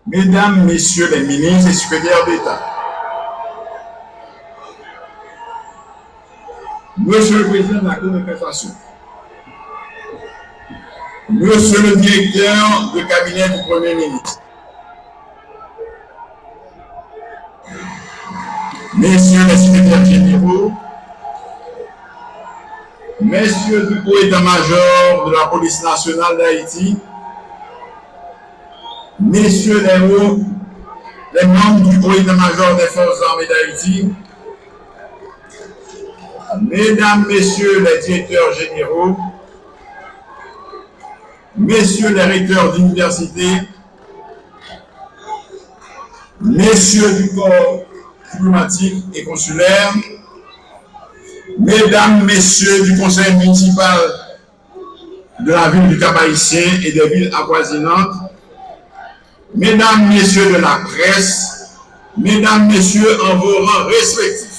Mesdames, Messieurs les ministres et secrétaires d'État, Monsieur le Président de la Cour de cassation, Monsieur le Directeur de cabinet du Premier ministre, Messieurs les secrétaires généraux, Messieurs du haut état-major de la police nationale d'Haïti, Messieurs les membres du haut état-major des forces armées d'Haïti, Mesdames, Messieurs les directeurs généraux, Messieurs les recteurs d'université, Messieurs du corps diplomatique et consulaire, Mesdames, Messieurs du conseil municipal de la ville du Cap-Haïtien et des villes avoisinantes, Mesdames, Messieurs de la presse, Mesdames, Messieurs en vos rangs respectifs,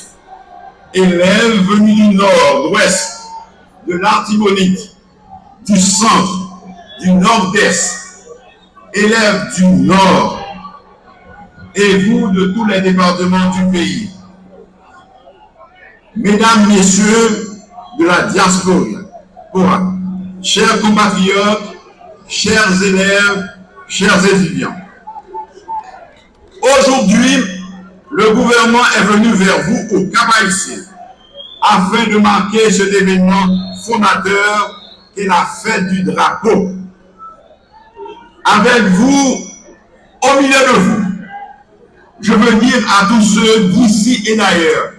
élèves venus du nord, de l'ouest, de l'Artibonite, du centre, du nord-est, élèves du nord, et vous de tous les départements du pays. Mesdames, Messieurs de la diaspora, chers compatriotes, chers élèves, chers étudiants. Aujourd'hui, le gouvernement est venu vers vous au Cap-Haïtien afin de marquer cet événement fondateur et la fête du drapeau. Avec vous, au milieu de vous, je veux dire à tous ceux d'ici et d'ailleurs,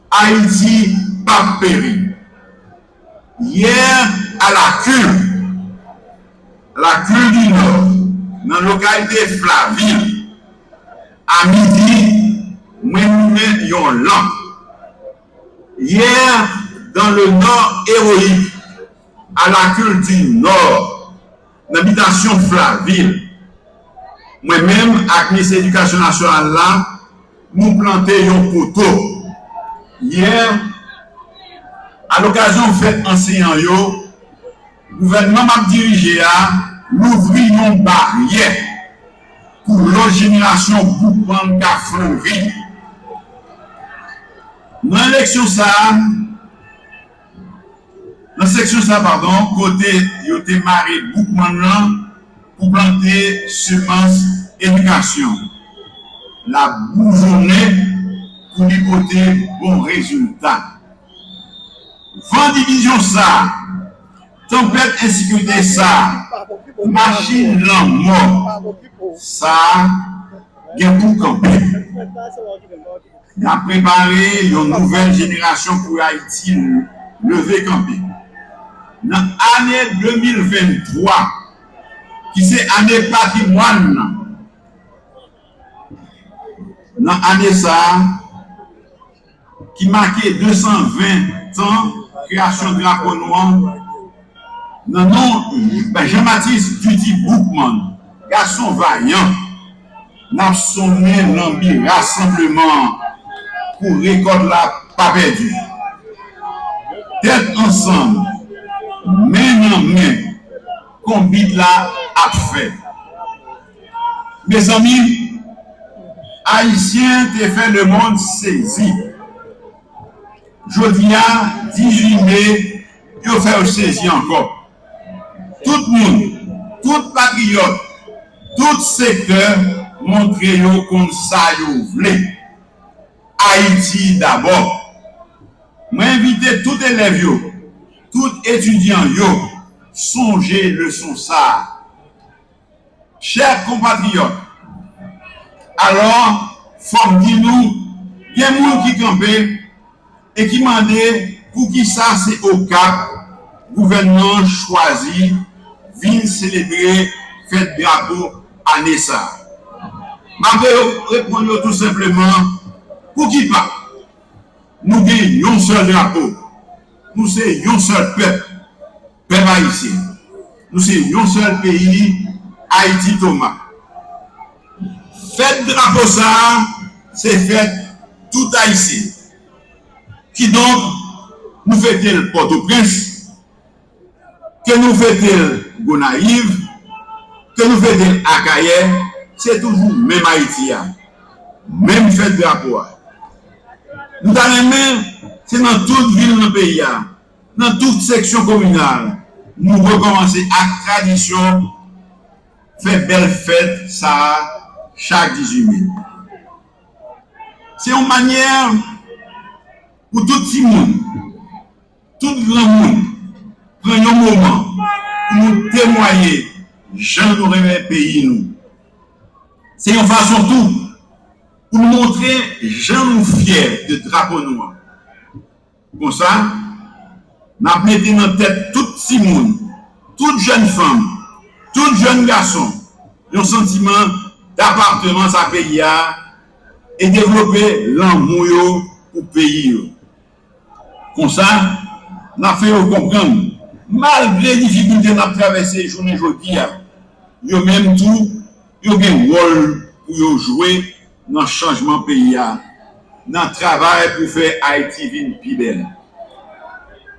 Haïti pas péri. Hier, à la cure du Nord, dans la localité Flaville, à midi, moi nous yon lampe. Hier, dans le Nord héroïque, à la cure du Nord, l'habitation Flaville, moi-même, avec ministre de l'Éducation nationale là, nous plantons un poteau. Hier, à l'occasion de fête enseignant, le gouvernement m'a dirigé à l'ouvrir une barrière pour l'autre génération Boukman qui a fleuri. Dans l'élection côté yoté maré Boukman pour planter semence éducation. La bourgeonnée pour lui porter bon résultat. Vent division ça, tempête insécurité ça, machine l'en mort, ça, bien pour camper. Il a préparé une nouvelle génération pour Haïti lever camper. Dans l'année 2023, qui c'est année patrimoine, dans l'année ça, qui marquait 220 ans, création de drapeau noir, dans le nom Jean-Baptiste Duty Boukman, garçon vaillant, n'a sonné l'ambi rassemblement pour récolter la pas perdue. Tête ensemble, main en main, combine la a fait. Mes amis, Haïtiens te fait le monde saisi. Jeudi à 18 mai, il faut faire saisi encore. Tout le monde, tout patriote, tout secteur, montrez comme ça vous voulez. Haïti d'abord. M'inviter tout élève, tout étudiant, songez le son ça. Chers compatriotes, alors, faut dire nous, il y a des gens qui campent et qui demandent pour qui ça c'est au Cap, gouvernement choisi, vient célébrer fête drapeau année ça. Je vais répondre tout simplement, pour qui pas? Nous avons un seul drapeau, nous sommes un seul peuple, peuple haïtien. Nous sommes un seul pays, Haïti Thomas. Fête drapeau ça, c'est fête tout haïtien. Qui donc nous fêtons le Port-au-Prince, que nous fêtons Gonaïve, que nous fêtons Akaye, c'est toujours même Haïti, même fait de drapeau. Nous avons même, c'est dans toute ville dans le pays, dans toute section communale, nous recommencer à tradition, faire belle fête, ça, chaque 18 mai. C'est une manière pour tout le monde, tout le monde, prendre un moment pour nous témoigner, Jean nous remet le pays, nous. C'est une façon tout pour nous montrer, Jean nous fiers de drapeau noir. Pour ça, nous avons mis dans la tête tout le monde, toute jeune femme, tout jeune garçon, un sentiment d'appartenance à pays et développer l'amour pour le pays. Comme ça, nous avons fait comprendre, malgré les difficultés que nous avons traversées journée aujourd'hui, ils ont même tout, ils ont un rôle pour jouer dans le changement du pays, dans le travail pour faire Haïti une plus belle.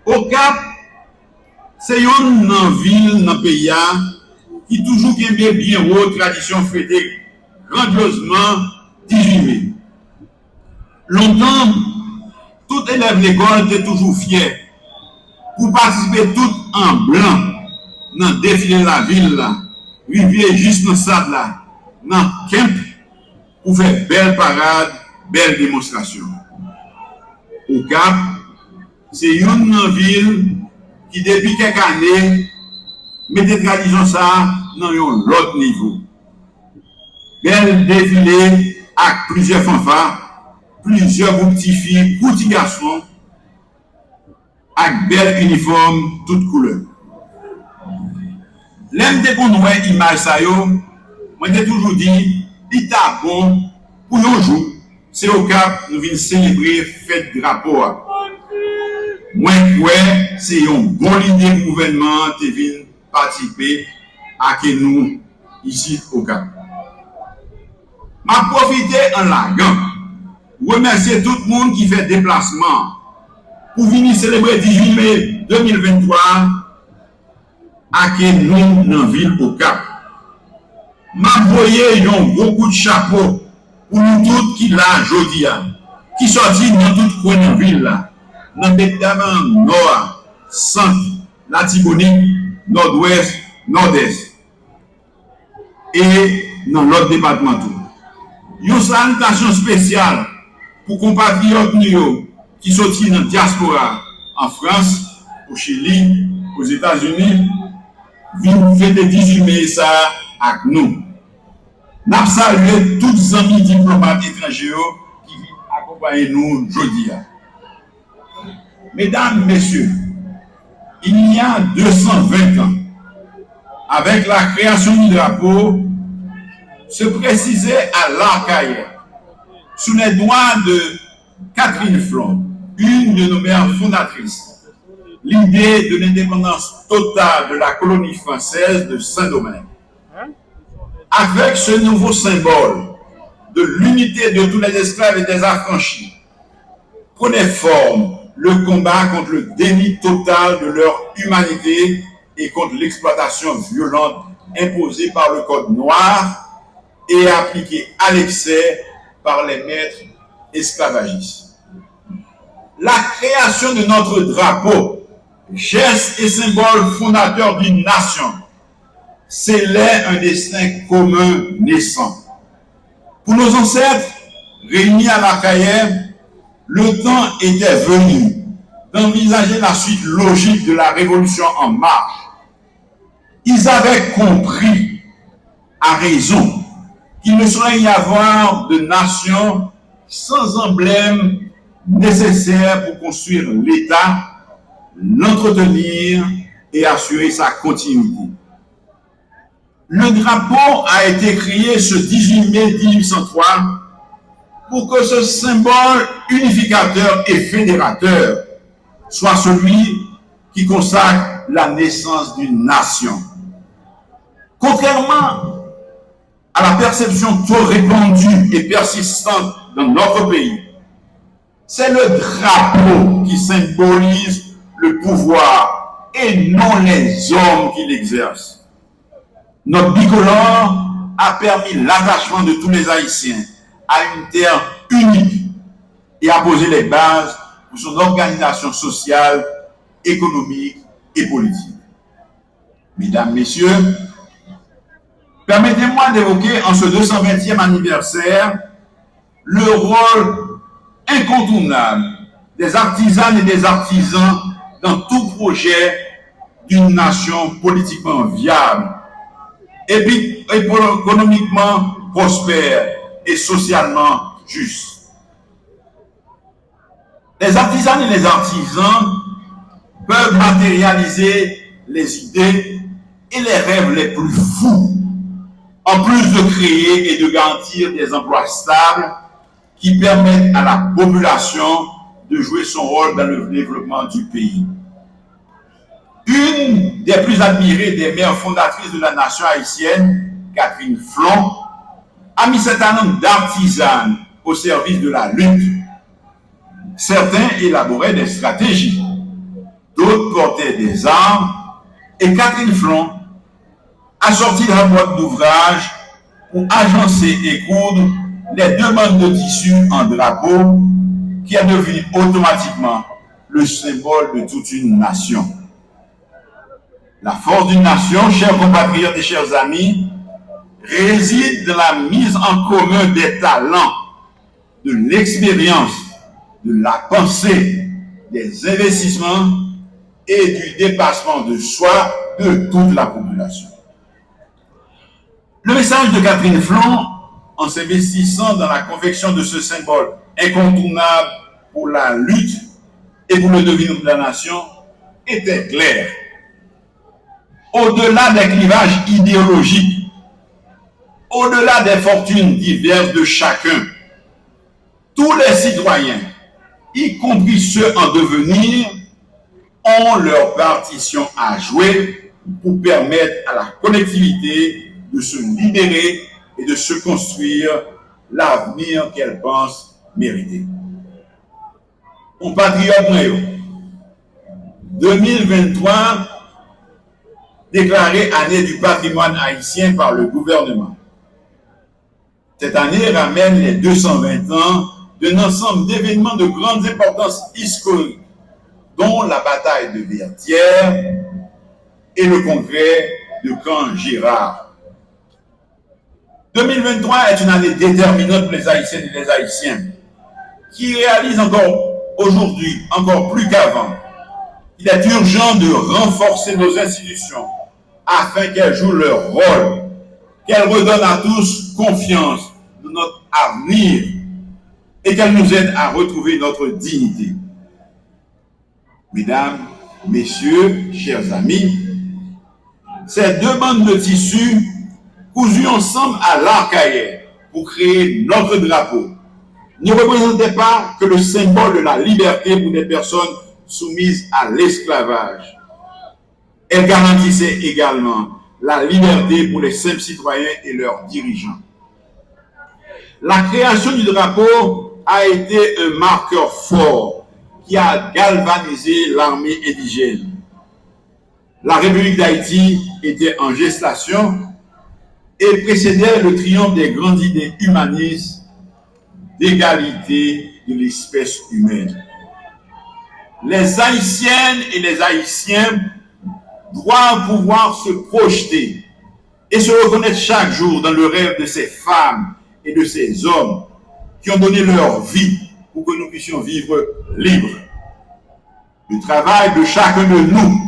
Au Cap, c'est une ville dans le pays qui toujours aime bien haute tradition fêtée grandiosement 18 mai. Longtemps, tout élève de l'école était toujours fier pour participer tout en blanc dans le défilé de la ville, vivre juste dans le stade là, dans le camp, pour faire belle parade, belle démonstration. Au Cap, c'est une ville qui, depuis quelques années, met des traditions ça dans un autre niveau. Belle défilé avec plusieurs fanfares, plusieurs groupes de filles, petits garçons, avec bel uniforme, toutes couleurs. L'aime de qu'on voit l'image ça, moi j'ai toujours dit, il est bon pour nos jours, c'est au Cap, nous venons célébrer fête drapeau. Moi, c'est un bon idée du gouvernement qui vient participer à nous ici au Cap. Je profite en largant, remercier tout le monde qui fait déplacement pour venir célébrer 18 mai 2023 à nous dans la ville au Cap. M'envoyer un gros coup de chapeau pour nous tous qui là aujourd'hui, qui sortent dans toute la ville là. Dans le département nord, centre, la Tibonite, nord-ouest, nord-est. Et dans l'autre département tout. Une salutation spéciale pour compatriotes qui sont dans la diaspora en France, au Chili, aux États-Unis, viennent fêter 18 mai ça avec nous. Nous saluons tous les amis diplomates étrangers qui viennent accompagner nous aujourd'hui. Mesdames, Messieurs, il y a 220 ans, avec la création du drapeau, se précisait à l'Arcaïère, sous les doigts de Catherine Flon, une de nos mères fondatrices, l'idée de l'indépendance totale de la colonie française de Saint-Domingue. Avec ce nouveau symbole de l'unité de tous les esclaves et des affranchis, prenait forme le combat contre le déni total de leur humanité et contre l'exploitation violente imposée par le Code noir et appliquée à l'excès par les maîtres esclavagistes. La création de notre drapeau, geste et symbole fondateur d'une nation, scellait un destin commun naissant. Pour nos ancêtres, réunis à l'Arcaïère, le temps était venu d'envisager la suite logique de la révolution en marche. Ils avaient compris, à raison, qu'il ne saurait y avoir de nation sans emblème nécessaire pour construire l'État, l'entretenir et assurer sa continuité. Le drapeau a été créé ce 18 mai 1803 pour que ce symbole unificateur et fédérateur soit celui qui consacre la naissance d'une nation. Contrairement à la perception trop répandue et persistante dans notre pays, c'est le drapeau qui symbolise le pouvoir et non les hommes qui l'exercent. Notre bicolore a permis l'attachement de tous les Haïtiens à une terre unique et a posé les bases pour son organisation sociale, économique et politique. Mesdames, Messieurs, permettez-moi d'évoquer en ce 220e anniversaire le rôle incontournable des artisanes et des artisans dans tout projet d'une nation politiquement viable, économiquement prospère et socialement juste. Les artisanes et les artisans peuvent matérialiser les idées et les rêves les plus fous, en plus de créer et de garantir des emplois stables qui permettent à la population de jouer son rôle dans le développement du pays. Une des plus admirées des mères fondatrices de la nation haïtienne, Catherine Flon, a mis certain nombre d'artisanes au service de la lutte. Certains élaboraient des stratégies, d'autres portaient des armes, et Catherine Flon a sorti de la boîte d'ouvrage pour agencer et coudre les demandes de tissu en drapeau qui est devenu automatiquement le symbole de toute une nation. La force d'une nation, chers compatriotes et chers amis, réside dans la mise en commun des talents, de l'expérience, de la pensée, des investissements et du dépassement de soi de toute la population. Le message de Catherine Flon, en s'investissant dans la confection de ce symbole incontournable pour la lutte et pour le devenir de la nation, était clair. Au-delà des clivages idéologiques, au-delà des fortunes diverses de chacun, tous les citoyens, y compris ceux en devenir, ont leur partition à jouer pour permettre à la collectivité de se libérer et de se construire l'avenir qu'elle pense mériter. Compatriotes, 2023 déclarée année du patrimoine haïtien par le gouvernement. Cette année ramène les 220 ans d'un ensemble d'événements de grande importance historique, dont la bataille de Vertières et le congrès de Camp Girard. 2023 est une année déterminante pour les Haïtiennes et les Haïtiens qui réalisent encore aujourd'hui, encore plus qu'avant, qu'il est urgent de renforcer nos institutions afin qu'elles jouent leur rôle, qu'elles redonnent à tous confiance dans notre avenir et qu'elles nous aident à retrouver notre dignité. Mesdames, Messieurs, chers amis, ces deux bandes de tissu cousues ensemble à l'arcaïre pour créer notre drapeau ne représentaient pas que le symbole de la liberté pour des personnes soumises à l'esclavage. Elles garantissaient également la liberté pour les simples citoyens et leurs dirigeants. La création du drapeau a été un marqueur fort qui a galvanisé l'armée indigène. La République d'Haïti était en gestation et précédait le triomphe des grandes idées humanistes d'égalité de l'espèce humaine. Les Haïtiennes et les Haïtiens doivent pouvoir se projeter et se reconnaître chaque jour dans le rêve de ces femmes et de ces hommes qui ont donné leur vie pour que nous puissions vivre libres. Le travail de chacun de nous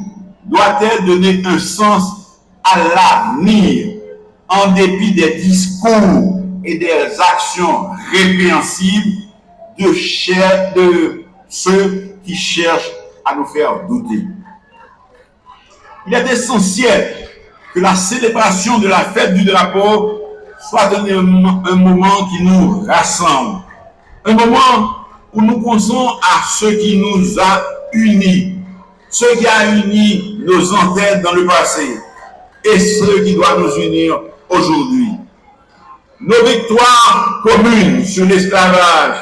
doit être donner un sens à l'avenir en dépit des discours et des actions répréhensibles de ceux qui cherchent à nous faire douter. Il est essentiel que la célébration de la fête du drapeau soit un moment qui nous rassemble, un moment où nous pensons à ce qui nous a unis, ce qui a uni nos ancêtres dans le passé et ce qui doit nous unir aujourd'hui. Nos victoires communes sur l'esclavage,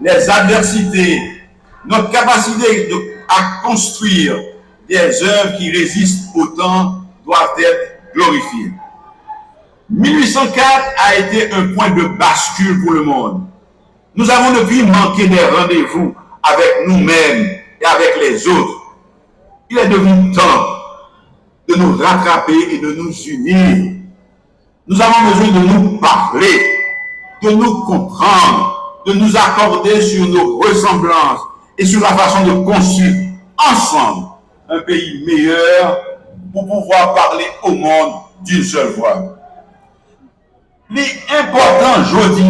les adversités, notre capacité à construire des œuvres qui résistent au temps doivent être glorifiées. 1804 a été un point de bascule pour le monde. Nous avons depuis manqué des rendez-vous avec nous-mêmes et avec les autres. Il est devenu temps de nous rattraper et de nous unir. Nous avons besoin de nous parler, de nous comprendre, de nous accorder sur nos ressemblances et sur la façon de construire ensemble un pays meilleur pour pouvoir parler au monde d'une seule voix. L'important aujourd'hui,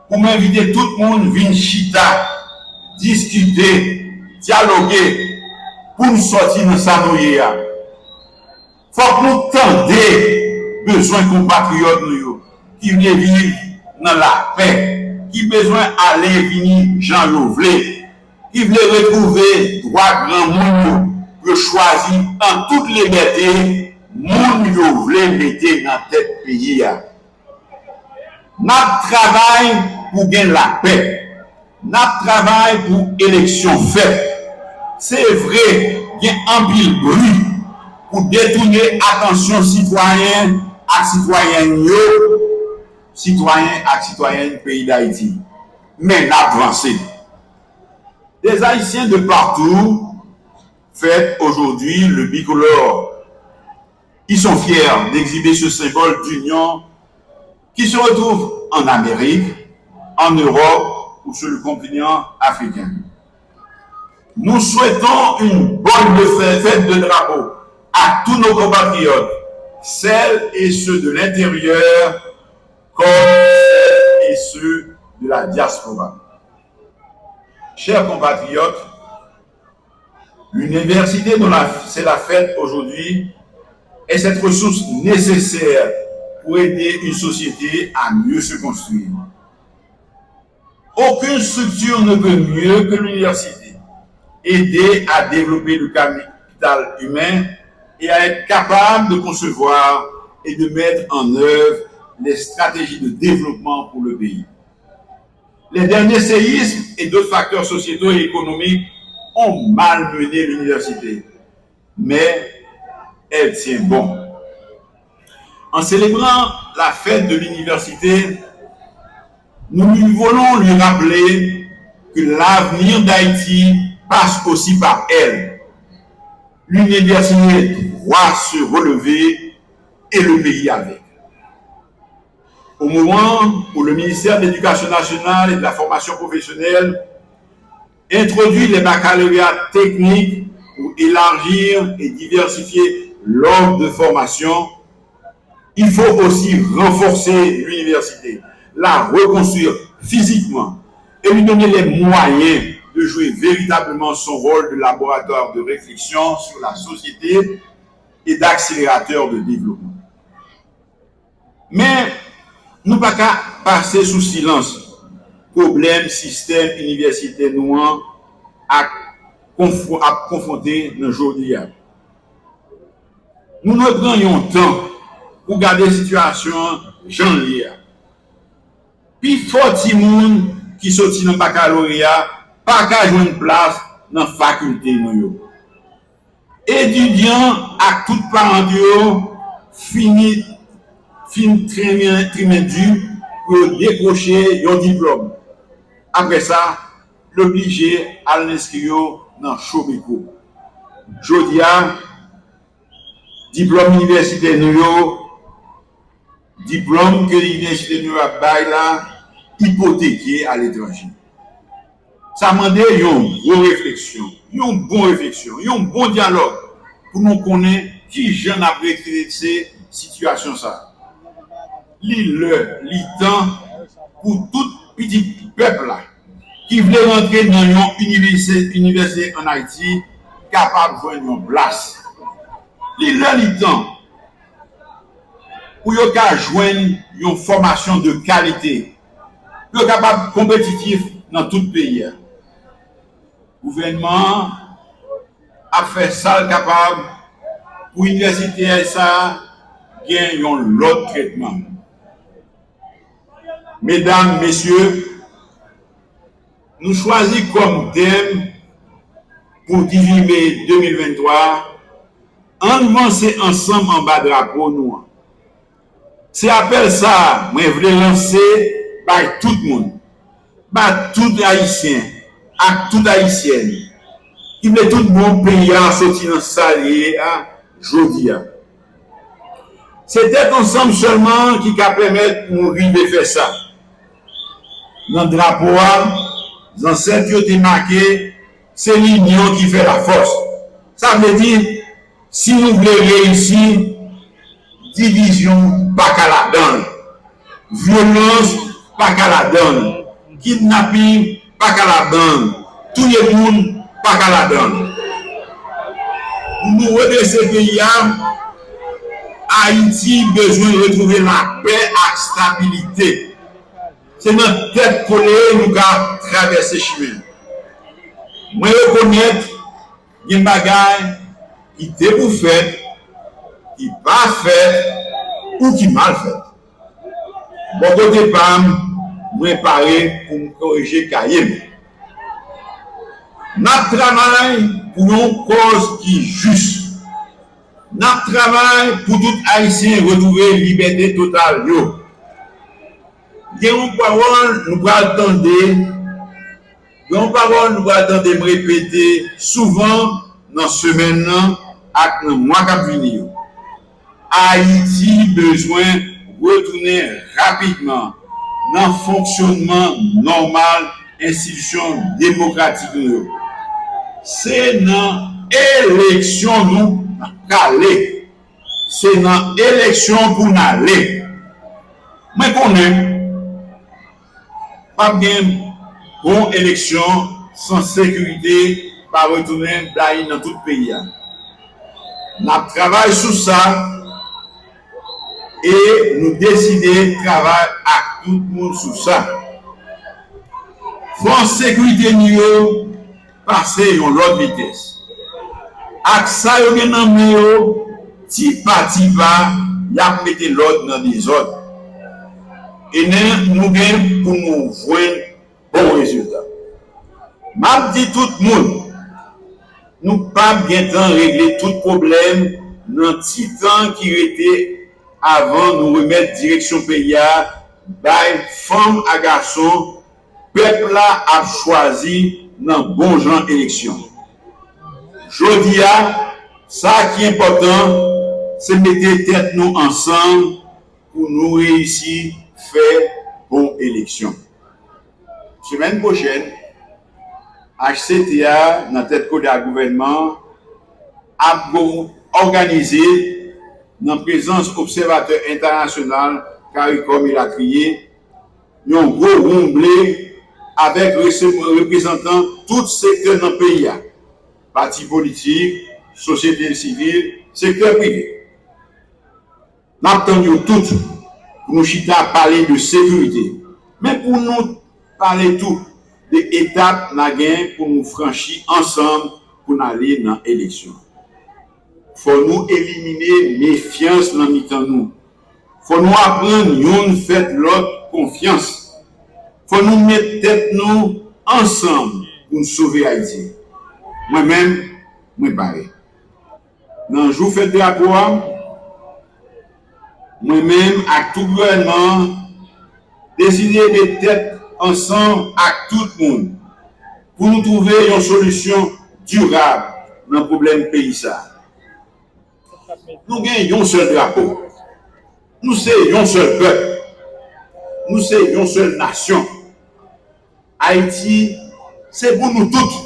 pour m'inviter tout le monde, venir chita, discuter, dialoguer, pour nous sortir de sa nouille. Faut que nous tendions besoin compatriotes nous qui viennent vivre dans la paix, qui besoin aller venir Jean Louvelé, qui veulent retrouver droit grand monde pour choisir en toute liberté monde Louvelé mettre dans tête pays. Notre travail pour gagner la paix, notre travail pour élection faite. C'est vrai, il y a un pile bruit pour détourner attention citoyens à citoyennes, citoyens à citoyennes du pays d'Haïti. Mais l'avancée. Des Haïtiens de partout fêtent aujourd'hui le bicolore. Ils sont fiers d'exhiber ce symbole d'union qui se retrouve en Amérique, en Europe ou sur le continent africain. Nous souhaitons une bonne fête de drapeau à tous nos compatriotes, celles et ceux de l'intérieur comme celles et ceux de la diaspora. Chers compatriotes, l'université dont c'est la fête aujourd'hui est cette ressource nécessaire pour aider une société à mieux se construire. Aucune structure ne peut mieux que l'université aider à développer le capital humain et à être capable de concevoir et de mettre en œuvre les stratégies de développement pour le pays. Les derniers séismes et d'autres facteurs sociétaux et économiques ont malmené l'université, mais elle tient bon. En célébrant la fête de l'université, nous voulons lui rappeler que l'avenir d'Haïti passe aussi par elle. L'université doit se relever et le pays avec. Au moment où le ministère de l'Éducation nationale et de la formation professionnelle introduit les baccalauréats techniques pour élargir et diversifier l'offre de formation, il faut aussi renforcer l'université, la reconstruire physiquement et lui donner les moyens de jouer véritablement son rôle de laboratoire de réflexion sur la société et d'accélérateur de développement. Mais nous ne pouvons pas passer sous silence problème système universitaire nous à confronter nos jours d'hier. Nous ne prenions temps pour garder la situation j'en lière. Puis faut ti moun qui sorti dans baccalauréat pas qu'à jouer une place dans la faculté nous. Étudiants à toutes parents fini trimestre pour décrocher un diplôme. Après ça, l'obligé à l'inscrire dans Chomico. Jodia, diplôme universitaire nous, diplôme que l'université nous a bail là, hypothéqué à l'étranger. Ça demande une bonne réflexion, une bon dialogue pour nous connaître qui jeune a traité ces situations ça. Le temps pour tout petit peuple là qui voulait rentrer dans une université en Haïti capable de joindre une place. Le temps pour yo ka joindre une formation de qualité, pour capable compétitif dans tout pays. Le gouvernement a fait ça capable pour l'université ça gagne l'autre traitement. Mesdames, messieurs, nous choisissons comme thème pour 18 mai 2023 avancer ensemble en bas drapeau nous. C'est appel ça, moi je voulais lancer par tout le monde, par tout haïtien, à toute haïtienne, qui veut tout le monde pays à sortir dans ça à jodi. C'était ensemble seulement qui a permettre nous de faire ça. Dans le drapeau, dans cette qui marqué, c'est l'union qui fait la force. Ça veut dire, si nous voulons réussir, division, pas qu'à la donne. Violence, pas qu'à la donne. Kidnapping, pas qu'à la donne. Tout le monde, pas qu'à la donne. Nous redressons ce pays, Haïti besoin de retrouver la paix et la stabilité. C'est notre tête collée nous avons traversé le chemin. Moi, je reconnais qu'il y a des bagages qui étaient pour faire, qui ne pas fait ou qui mal fait. Bon côté pas, moi paré pour me corriger cahier. Notre travail pour une cause qui est juste. Notre travail pour tout Haïtien retrouver liberté totale. Une parole nous va attendre, me répéter souvent dans la semaine et dans le mois qui vient. Haïti besoin de retourner rapidement dans le fonctionnement normal institution démocratique. C'est dans l'élection nous aller. C'est dans l'élection pour nous aller. Mais qu'on aime. Pas bien bonne élection sans sécurité, pas retourner dans tout le pays. Nous travaillons sur ça et nous décidons de travailler avec tout le monde sur ça. France sécurité nous passer à l'autre vitesse. Avec ça, nous avons petit parti va, y a mettre l'ordre dans les autres. Et nous avons pour nous voir bon résultat. Je dis tout le monde, nous ne pouvons pas bien régler tout problème dans le petit temps qui était avant de nous remettre direction pays à femmes et garçons, peuple a choisi dans bon genre élection. Jodi a, ça qui est important, c'est mettre tête nous ensemble pour nous réussir faire bonne élection. Semaine prochaine, HCTA, dans la tête de gouvernement, a organisé, dans la présence observateur international, CARICOM il a crié, un gros rumblé avec représentants tout secteur dans le pays. Partis politiques, société civile, secteur privé. Nous attendons tous pour nous parler de sécurité. Mais pour nous parler tout des étapes pour nous franchir ensemble pour aller dans l'élection. Il faut nous éliminer méfiance dans nous. Il faut nous apprendre à faire l'autre confiance. Il faut nous mettre tête nous ensemble pour nous sauver Haïti. Moi-même, moi pareil. Dans le jour fait de la moi-même, avec tout le gouvernement, décider de tête ensemble avec tout le monde pour nous trouver une solution durable dans le problème du pays. Nous gagnons un seul drapeau. Nous sommes un seul peuple. Nous sommes une seule nation. Haïti, c'est pour nous tous.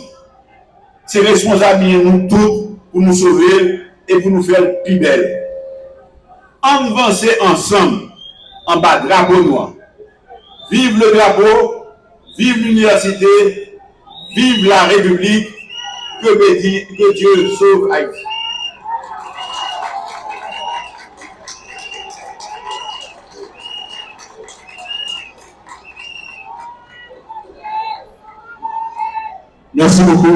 C'est responsable de nous tous pour nous sauver et pour nous faire plus belle. On avance ensemble en bas de drapeau noir. Vive le drapeau, vive l'université, vive la République, que Dieu sauve Haïti. Merci beaucoup.